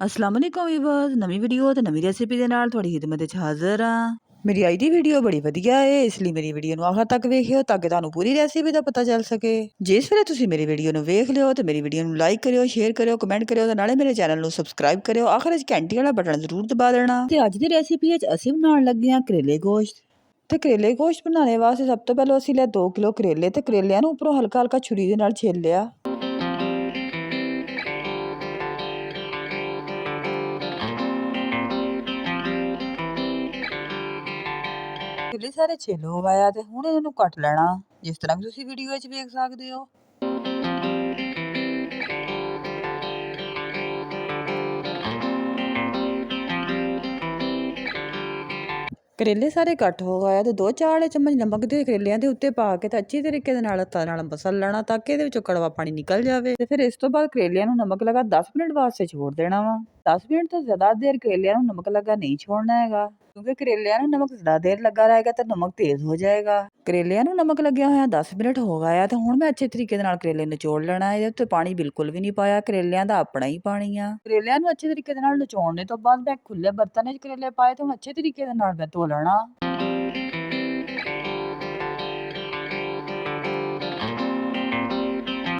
अस्सलाम वालेकुम ਵੀਵਰਸ ਨਵੀਂ ਵੀਡੀਓ ਤੇ ਨਵੀਂ ਰੈਸਿਪੀ ਦੇ ਨਾਲ ਤੁਹਾਡੀ ਖਿਦਮਤ ਵਿੱਚ ਹਾਜ਼ਰ ਹਾਂ। ਮੇਰੀ ਅੱਜ ਦੀ ਵੀਡੀਓ ਬੜੀ ਵਧੀਆ ਹੈ, ਇਸ ਲਈ ਮੇਰੀ ਵੀਡੀਓ ਨੂੰ ਆਖਰ ਤੱਕ ਵੇਖਿਓ ਤਾਂ ਕਿ ਤੁਹਾਨੂੰ ਪੂਰੀ ਰੈਸਿਪੀ ਦਾ ਪਤਾ ਚੱਲ ਸਕੇ। ਜਿਸ ਵੇਲੇ ਤੁਸੀਂ ਮੇਰੀ ਵੀਡੀਓ ਨੂੰ ਵੇਖ ਲਿਓ ਤੇ ਮੇਰੀ ਵੀਡੀਓ ਨੂੰ ਲਾਈਕ ਕਰਿਓ, ਸ਼ੇਅਰ ਕਰਿਓ, ਕਮੈਂਟ ਕਰਿਓ ਤੇ ਨਾਲੇ ਮੇਰੇ ਚੈਨਲ ਨੂੰ ਸਬਸਕ੍ਰਾਈਬ ਕਰਿਓ। ਆਖਰ ਵਿੱਚ ਘੰਟੀ ਵਾਲਾ ਬਟਨ ਜ਼ਰੂਰ ਦਬਾ ਦੇਣਾ। ਤੇ ਅੱਜ ਦੀ ਰੈਸਿਪੀ ਵਿੱਚ ਅਸੀਂ ਬਣਾਉਣ ਲੱਗੇ ਹਾਂ ਕਰੇਲੇ ਗੋਸ਼ਤ। ਤੇ ਕਰੇਲੇ ਗੋਸ਼ਤ ਬਣਾਉਣ ਵਾਸਤੇ ਸਭ ਤੋਂ ਪਹਿਲਾਂ ਅਸੀਂ ਲਿਆ 2 ਕਿਲੋ ਕਰੇਲੇ ਤੇ ਕਰੇਲਿਆਂ ਨੂੰ ਉੱਪਰੋਂ ਹਲਕਾ ਹਲਕਾ ਛੁਰੀ ਦੇ ਨਾਲ ਛਿੱਲ ਲਿਆ। ਕਰੇਲੇ ਸਾਰੇ ਛਿੱਲ ਹੋ ਗਏ ਆ ਤੇ ਹੁਣ ਇਹਨਾਂ ਨੂੰ ਕੱਟ ਲੈਣਾ, ਜਿਸ ਤਰ੍ਹਾਂ ਕਿ ਤੁਸੀਂ ਵੀਡੀਓ ਵਿੱਚ ਵੇਖ ਸਕਦੇ ਹੋ। ਕਰੇਲੇ ਸਾਰੇ ਕੱਟ ਹੋ ਗਏ ਤੇ 2-4 ਚਮਚ ਨਮਕ ਦੇ ਕਰੇਲਿਆਂ ਦੇ ਉੱਤੇ ਪਾ ਕੇ ਤਾਂ ਅੱਛੀ ਤਰੀਕੇ ਦੇ ਨਾਲ ਹੱਥਾਂ ਨਾਲ ਮਸਲ ਲੈਣਾ ਤਾਂ ਕਿ ਇਹਦੇ ਵਿੱਚੋਂ ਕੜਵਾ ਪਾਣੀ ਨਿਕਲ ਜਾਵੇ। ਤੇ ਫਿਰ ਇਸ ਤੋਂ ਬਾਅਦ ਕਰੇਲਿਆਂ ਨੂੰ ਨਮਕ ਲਗਾ 10 ਮਿੰਟ ਵਾਸਤੇ ਛੋੜ ਦੇਣਾ ਵਾ। 10 ਮਿੰਟ ਤੋਂ ਜ਼ਿਆਦਾ ਦੇਰ ਕਰੇਲਿਆਂ ਨੂੰ ਨਮਕ ਲਗਾ ਨਹੀਂ ਛੋੜਨਾ ਹੈਗਾ, ਕਿਉਂਕਿ ਕਰੇਲਿਆਂ ਨੂੰ ਨਮਕ ਜ਼ਿਆਦਾ ਦੇਰ ਲੱਗਾ ਰਹੇਗਾ ਤਾਂ ਨਮਕ ਤੇਜ਼ ਹੋ ਜਾਏਗਾ। ਕਰੇਲਿਆਂ ਨੂੰ ਨਮਕ ਲੱਗਿਆ ਹੋਇਆ 10 ਮਿੰਟ ਹੋ ਗਏ ਆ ਤੇ ਹੁਣ ਮੈਂ ਅੱਛੇ ਤਰੀਕੇ ਦੇ ਨਾਲ ਕਰੇਲੇ ਨਿਚੋੜ ਲੈਣਾ। ਇਹਦੇ ਉੱਤੇ ਪਾਣੀ ਬਿਲਕੁਲ ਵੀ ਨਹੀਂ ਪਾਇਆ, ਕਰੇਲਿਆਂ ਦਾ ਆਪਣਾ ਹੀ ਪਾਣੀ ਆ। ਕਰੇਲਿਆਂ ਨੂੰ ਅੱਛੇ ਤਰੀਕੇ ਦੇ ਨਾਲ ਨਿਚੋੜਨੇ ਤੋਂ ਬਾਅਦ ਮੈਂ ਖੁੱਲੇ ਬਰਤਨ ਵਿੱਚ ਕਰੇਲੇ ਪਾਏ ਤੇ ਹੁਣ ਅੱਛੇ ਤਰੀਕੇ ਦੇ ਨਾਲ ਮੈਂ ਧੋ ਲੈਣਾ।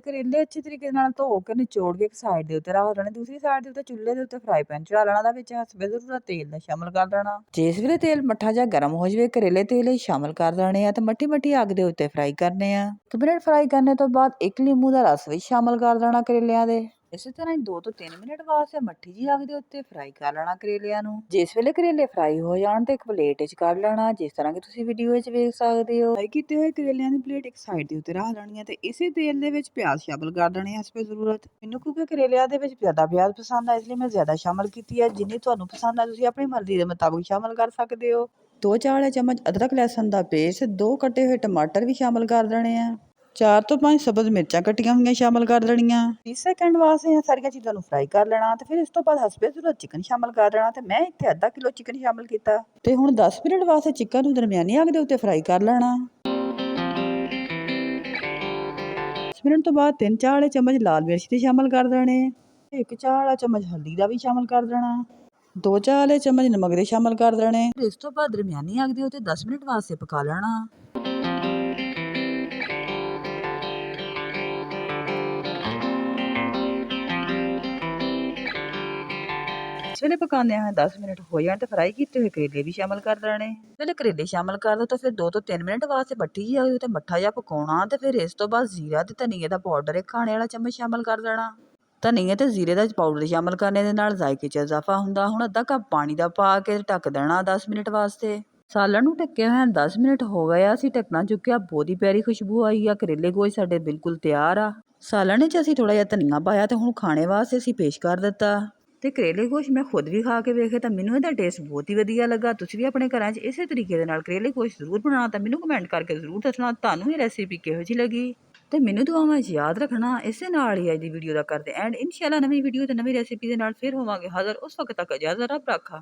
ਕਰੇਲੇ ਅੱਛੇ ਤਰੀਕੇ ਨਾਲ ਧੋ ਕੇ ਨਿਚੋੜ ਕੇ ਇੱਕ ਸਾਈਡ ਦੇ ਉੱਤੇ ਰੱਖ ਲੈਣੇ। ਦੂਸਰੀ ਸਾਈਡ ਦੇ ਉੱਤੇ ਚੁੱਲ੍ਹੇ ਦੇ ਉੱਤੇ ਫਰਾਈ ਪੈਨ ਚੜਾ ਲੈਣਾ, ਦਾ ਵਿੱਚ ਹਸਬੇ ਜ਼ਰੂਰ ਤੇਲ ਦਾ ਸ਼ਾਮਲ ਕਰ ਦੇਣਾ। ਜਿਸ ਵੇਲੇ ਤੇਲ ਮੱਠਾ ਜਾਂ ਗਰਮ ਹੋ ਜਾਵੇ ਕਰੇਲੇ ਤੇਲ ਵਿੱਚ ਸ਼ਾਮਲ ਕਰ ਦੇਣੇ ਆ ਤੇ ਮੱਠੀ ਮੱਠੀ ਅੱਗ ਦੇ ਉੱਤੇ ਫਰਾਈ ਕਰਨੇ ਆ। 1 ਮਿੰਟ ਫਰਾਈ ਕਰਨੇ ਤੋਂ ਬਾਅਦ 1 ਨਿੰਬੂ ਦਾ ਰਸ ਵੀ ਸ਼ਾਮਲ ਕਰ ਦੇਣਾ ਕਰੇਲਿਆਂ ਦੇ। ਇਸੇ ਤਰ੍ਹਾਂ ਹੀ 2 ਤੋਂ 3 ਮਿੰਟ ਵਾਸਤੇ ਮੱਠੀ ਜੀ ਅੱਗ ਦੇ ਉੱਤੇ ਫਰਾਈ ਕਰ ਲੈਣਾ ਕਰੇਲਿਆਂ ਨੂੰ। ਜਿਸ ਵੇਲੇ ਕਰੇਲੇ ਫਰਾਈ ਹੋ ਜਾਣ ਤੇ ਇੱਕ ਪਲੇਟ ਵਿੱਚ ਕੱਢ ਲੈਣਾ, ਜਿਸ ਤਰ੍ਹਾਂ ਕਿ ਤੁਸੀਂ ਵੀਡੀਓ ਵਿੱਚ ਵੇਖ ਸਕਦੇ ਹੋ। ਫਰਾਈ ਕੀਤੇ ਹੋਏ ਕਰੇਲਿਆਂ ਦੀ ਪਲੇਟ ਇੱਕ ਸਾਈਡ ਦੇ ਉੱਤੇ ਰੱਖ ਲੈਣੀ ਹੈ ਤੇ ਇਸੇ ਤੇਲ ਦੇ ਵਿੱਚ ਪਿਆਜ਼ ਸ਼ਾਮਲ ਕਰ ਦੇਣੇ ਹਸਬੇ ਜ਼ਰੂਰਤ। ਮੈਨੂੰ ਕਿਉਂਕਿ ਕਰੇਲਿਆਂ ਦੇ ਵਿੱਚ ਜ਼ਿਆਦਾ ਪਿਆਜ਼ ਪਸੰਦ ਆ, ਇਸ ਲਈ ਮੈਂ ਜ਼ਿਆਦਾ ਸ਼ਾਮਲ ਕੀਤੀ ਹੈ। ਜਿੰਨੀ ਤੁਹਾਨੂੰ ਪਸੰਦ ਆ ਤੁਸੀਂ ਆਪਣੀ ਮਰਜ਼ੀ ਦੇ ਮੁਤਾਬਿਕ ਸ਼ਾਮਲ ਕਰ ਸਕਦੇ ਹੋ। 2-4 ਚਮਚ ਅਦਰਕ ਲਹਿਸਨ ਦਾ ਪੇਸਟ, 2 ਕੱਟੇ ਹੋਏ ਟਮਾਟਰ ਵੀ ਸ਼ਾਮਲ ਕਰ ਦੇਣੇ ਆ। 4 ਤੋਂ 5 ਸਬਜ਼ ਮਿਰਚਾਂ ਕੱਟੀਆਂ ਹੋਈਆਂ ਸ਼ਾਮਲ ਕਰ ਦੇਣੀਆਂ। 30 ਸੈਕਿੰਡ ਵਾਸਤੇ ਇਹ ਸਾਰੀਆਂ ਚੀਜ਼ਾਂ ਨੂੰ ਫਰਾਈ ਕਰ ਲੈਣਾ ਤੇ ਫਿਰ ਇਸ ਤੋਂ ਬਾਅਦ ਹਸਬੇ ਜ਼ਰੂਰਤ ਚਿਕਨ ਸ਼ਾਮਲ ਕਰ ਦੇਣਾ ਤੇ ਮੈਂ ਇੱਥੇ ਅੱਧਾ ਕਿਲੋ ਚਿਕਨ ਸ਼ਾਮਲ ਕੀਤਾ। ਤੇ ਹੁਣ 10 ਮਿੰਟ ਵਾਸਤੇ ਚਿਕਨ ਨੂੰ ਦਰਮਿਆਨੀ ਅੱਗ ਦੇ ਉੱਤੇ ਫਰਾਈ ਕਰ ਲੈਣਾ। 10 ਮਿੰਟ ਤੋਂ ਬਾਅਦ 3-4 ਚਮਚ ਲਾਲ ਮਿਰਚ ਦੇ ਸ਼ਾਮਲ ਕਰ ਦੇਣੇ, 1-4 ਚਮਚ ਹਲਦੀ ਦਾ ਵੀ ਸ਼ਾਮਲ ਕਰ ਦੇਣਾ, 2-4 ਚਮਚ ਨਮਕ ਦੇ ਸ਼ਾਮਲ ਕਰ ਦੇਣੇ। ਇਸ ਤੋਂ ਬਾਅਦ ਦਰਮਿਆਨੀ ਅੱਗ ਦੇ ਉੱਤੇ 10 ਮਿੰਟ ਵਾਸਤੇ ਪਕਾ ਲੈਣਾ। ਇਸ ਵੇਲੇ ਪਕਾਉਂਦੇ ਹਾਂ 10 ਮਿੰਟ ਹੋ ਜਾਣ ਤੇ ਫਰਾਈ ਕੀਤੇ ਹੋਏ ਕਰੇਲੇ ਵੀ ਸ਼ਾਮਲ ਕਰ ਦੇਣੇ। ਜਦੋਂ ਕਰੇਲੇ ਸ਼ਾਮਲ ਕਰ ਦੋ ਤਾਂ ਫਿਰ 2 ਤੋਂ 3 ਮਿੰਟ ਵਾਸਤੇ ਮੱਠੀ ਜਿਹੀ ਅੱਗ ਤੇ ਮੱਠਾ ਜਿਹਾ ਪਕਾਉਣਾ ਤੇ ਫਿਰ ਇਸ ਤੋਂ ਬਾਅਦ ਜ਼ੀਰਾ ਤੇ ਧਨੀਏ ਦਾ ਪਾਊਡਰ ਇੱਕ ਖਾਣੇ ਵਾਲਾ ਚਮਚ ਸ਼ਾਮਲ ਕਰ ਦੇਣਾ। ਧਨੀਏ ਤੇ ਜ਼ੀਰੇ ਦਾ ਪਾਊਡਰ ਸ਼ਾਮਲ ਕਰਨੇ ਦੇ ਨਾਲ ਜ਼ਾਇਕੇ 'ਚ ਇਜ਼ਾਫਾ ਹੁੰਦਾ। ਹੁਣ ਅੱਧਾ ਕੱਪ ਪਾਣੀ ਦਾ ਪਾ ਕੇ ਢੱਕ ਦੇਣਾ 10 ਮਿੰਟ ਵਾਸਤੇ। ਸਾਲਣ ਨੂੰ ਢੱਕਿਆ ਹੋਇਆ 10 ਮਿੰਟ ਹੋ ਗਏ ਆ, ਅਸੀਂ ਢੱਕਣਾ ਚੁੱਕਿਆ, ਬਹੁਤ ਹੀ ਪਿਆਰੀ ਖੁਸ਼ਬੂ ਆਈ ਆ। ਕਰੇਲੇ ਗੋਸ਼ਤ ਸਾਡੇ ਬਿਲਕੁਲ ਤਿਆਰ ਆ। ਸਾਲਣ ਵਿੱਚ ਅਸੀਂ ਥੋੜਾ ਜਿਹਾ ਧਨੀਆ ਪਾਇਆ ਤੇ ਹੁਣ ਖਾਣੇ ਵਾਸਤੇ ਅਸੀਂ ਪੇਸ਼ ਕਰ ਦਿੱਤਾ। ਤੇ ਕਰੇਲੇ ਗੋਸ਼ਤ ਮੈਂ ਖੁਦ ਵੀ ਖਾ ਕੇ ਵੇਖੇ ਤਾਂ ਮੈਨੂੰ ਇਹਦਾ ਟੇਸਟ ਬਹੁਤ ਹੀ ਵਧੀਆ ਲੱਗਾ। ਤੁਸੀਂ ਵੀ ਆਪਣੇ ਘਰਾਂ 'ਚ ਇਸੇ ਤਰੀਕੇ ਦੇ ਨਾਲ ਕਰੇਲੇ ਗੋਸ਼ਤ ਜ਼ਰੂਰ ਬਣਾਉਣਾ ਤਾਂ ਮੈਨੂੰ ਕਮੈਂਟ ਕਰਕੇ ਜ਼ਰੂਰ ਦੱਸਣਾ ਤੁਹਾਨੂੰ ਇਹ ਰੈਸਿਪੀ ਕਿਹੋ ਜਿਹੀ ਲੱਗੀ। ਤੇ ਮੈਨੂੰ ਦੁਆਵਾਂ 'ਚ ਯਾਦ ਰੱਖਣਾ। ਇਸੇ ਨਾਲ ਹੀ ਅੱਜ ਦੀ ਵੀਡੀਓ ਦਾ ਕਰਦੇ ਐਂਡ ਇਨਸ਼ਾਅੱਲਾ ਨਵੀਂ ਵੀਡੀਓ ਤੇ ਨਵੀਂ ਰੈਸਿਪੀ ਦੇ ਨਾਲ ਫਿਰ ਹੋਵਾਂਗੇ ਹਾਜ਼ਰ। ਉਸ ਵਕਤ ਤੱਕ ਇਜਾਜ਼ਤ, ਰੱਬ ਰਾਖਾ।